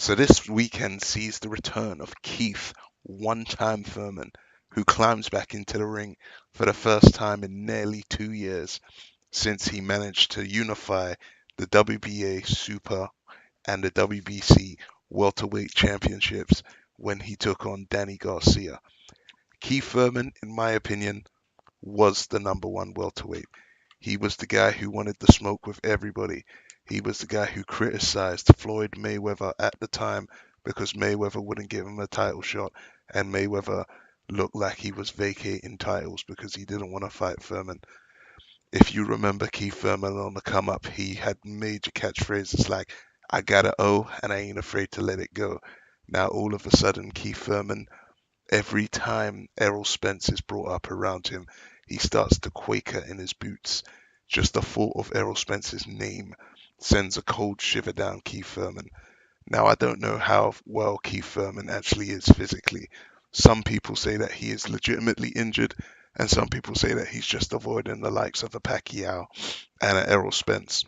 So this weekend sees the return of Keith one-time Thurman, who climbs back into the ring for the first time in nearly 2 years since he managed to unify the WBA Super and the WBC Welterweight Championships when he took on Danny Garcia. Keith Thurman, in my opinion, was the number one welterweight. He was the guy who wanted the smoke with everybody. He was the guy who criticized Floyd Mayweather at the time because Mayweather wouldn't give him a title shot, and Mayweather looked like he was vacating titles because he didn't want to fight Thurman. If you remember Keith Thurman on the come up, he had major catchphrases like, I got to O and I ain't afraid to let it go. Now, all of a sudden, Keith Thurman, every time Errol Spence is brought up around him, he starts to quaker in his boots. Just the thought of Errol Spence's name sends a cold shiver down Keith Thurman. Now, I don't know how well Keith Thurman actually is physically. Some people say that he is legitimately injured, and some people say that he's just avoiding the likes of a Pacquiao and an Errol Spence.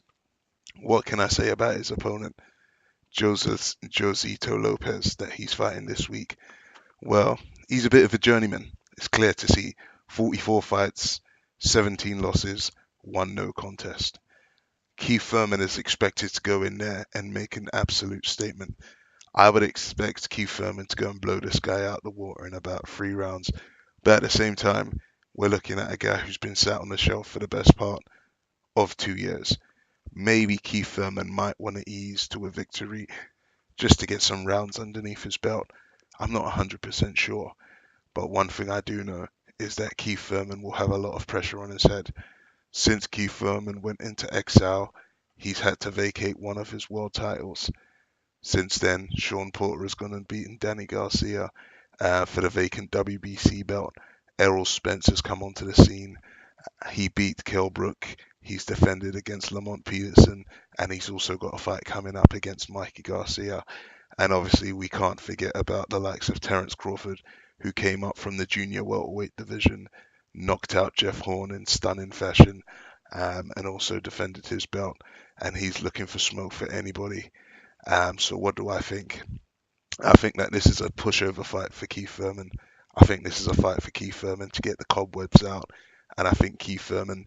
What can I say about his opponent, Josito Lopez, that he's fighting this week? Well, he's a bit of a journeyman. It's clear to see. 44 fights, 17 losses, one no contest. Keith Thurman is expected to go in there and make an absolute statement. I would expect Keith Thurman to go and blow this guy out the water in about 3 rounds. But at the same time, we're looking at a guy who's been sat on the shelf for the best part of 2 years. Maybe Keith Thurman might want to ease to a victory just to get some rounds underneath his belt. I'm not 100% sure. But one thing I do know is that Keith Thurman will have a lot of pressure on his head. Since Keith Thurman went into exile, he's had to vacate one of his world titles. Since then, Sean Porter has gone and beaten Danny Garcia for the vacant WBC belt. Errol Spence has come onto the scene. He beat Kell Brook. He's defended against Lamont Peterson, and he's also got a fight coming up against Mikey Garcia. And obviously, we can't forget about the likes of Terence Crawford, who came up from the junior welterweight division, knocked out Jeff Horn in stunning fashion, and also defended his belt. And he's looking for smoke for anybody. So what do I think? I think that this is a pushover fight for Keith Thurman. I think this is a fight for Keith Thurman to get the cobwebs out. And I think Keith Thurman,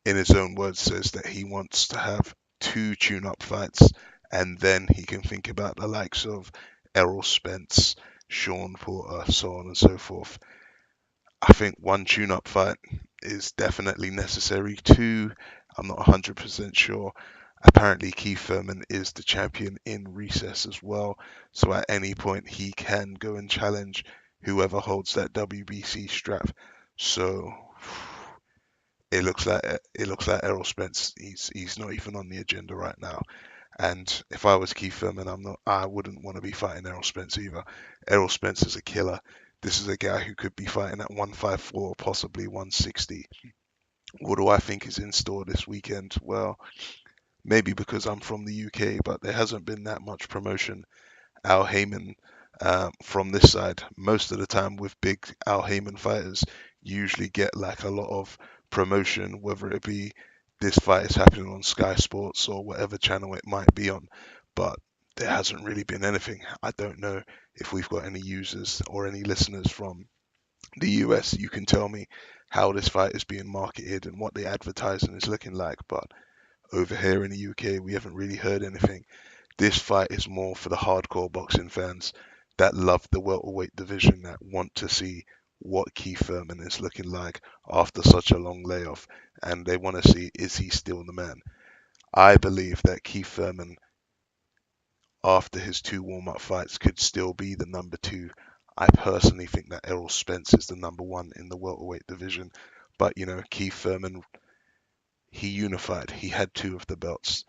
in his own words, says that he wants to have two tune-up fights, and then he can think about the likes of Errol Spence, Sean Porter, so on and so forth. I think one tune-up fight is definitely necessary. Two, I'm not 100% sure. Apparently, Keith Thurman is the champion in recess as well, so at any point he can go and challenge whoever holds that WBC strap. So it looks like Errol Spence. He's not even on the agenda right now. And if I was Keith Thurman, I wouldn't want to be fighting Errol Spence either. Errol Spence is a killer. This is a guy who could be fighting at 154, possibly 160. What do I think is in store this weekend? Well, maybe because I'm from the UK, but there hasn't been that much promotion. Al Heyman from this side, most of the time with big Al Heyman fighters, usually get like a lot of promotion, whether it be this fight is happening on Sky Sports or whatever channel it might be on. But there hasn't really been anything. I don't know if we've got any users or any listeners from the US. You can tell me how this fight is being marketed and what the advertising is looking like. But over here in the UK, we haven't really heard anything. This fight is more for the hardcore boxing fans that love the welterweight division, that want to see what Keith Thurman is looking like after such a long layoff, and they want to see, is he still the man? I believe that Keith Thurman, after his two warm-up fights, could still be the number two. I personally think that Errol Spence is the number one in the welterweight division, but Keith Thurman, he unified. He had two of the belts.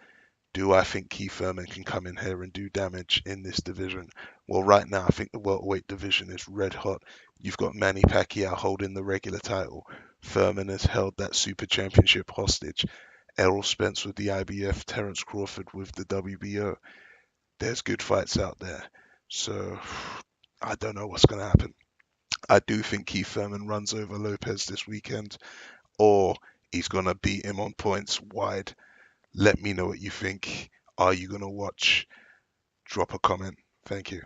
Do I think Keith Thurman can come in here and do damage in this division? Well, right now, I think the welterweight division is red hot. You've got Manny Pacquiao holding the regular title. Thurman has held that super championship hostage. Errol Spence with the IBF, Terence Crawford with the WBO. There's good fights out there. So, I don't know what's going to happen. I do think Keith Thurman runs over Lopez this weekend, or he's going to beat him on points wide. Let me know what you think. Are you going to watch? Drop a comment. Thank you.